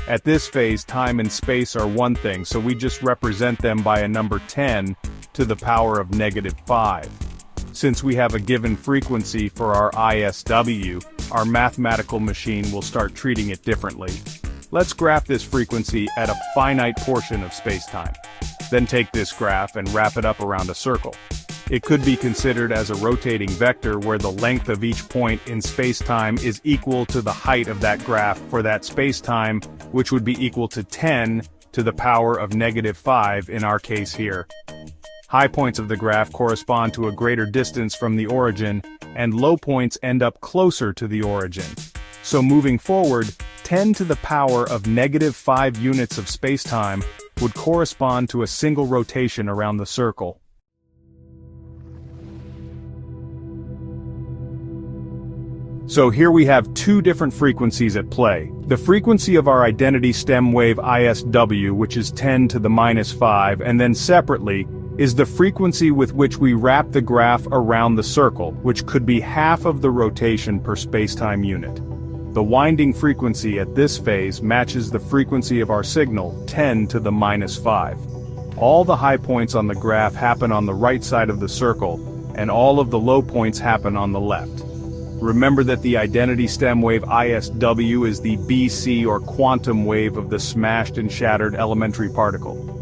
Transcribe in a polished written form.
At this phase, time and space are one thing, so we just represent them by a number 10 to the power of -5. Since we have a given frequency for our ISW, our mathematical machine will start treating it differently. Let's graph this frequency at a finite portion of spacetime. Then take this graph and wrap it up around a circle. It could be considered as a rotating vector where the length of each point in spacetime is equal to the height of that graph for that spacetime, which would be equal to 10 to the power of -5 in our case here. High points of the graph correspond to a greater distance from the origin, and low points end up closer to the origin. So moving forward, 10 to the power of -5 units of spacetime would correspond to a single rotation around the circle. So here we have two different frequencies at play. The frequency of our identity stem wave ISW, which is 10 to the -5, and then separately, is the frequency with which we wrap the graph around the circle, which could be half of the rotation per spacetime unit. The winding frequency at this phase matches the frequency of our signal, 10 to the -5. All the high points on the graph happen on the right side of the circle, and all of the low points happen on the left. Remember that the identity stem wave ISW is the BC or quantum wave of the smashed and shattered elementary particle.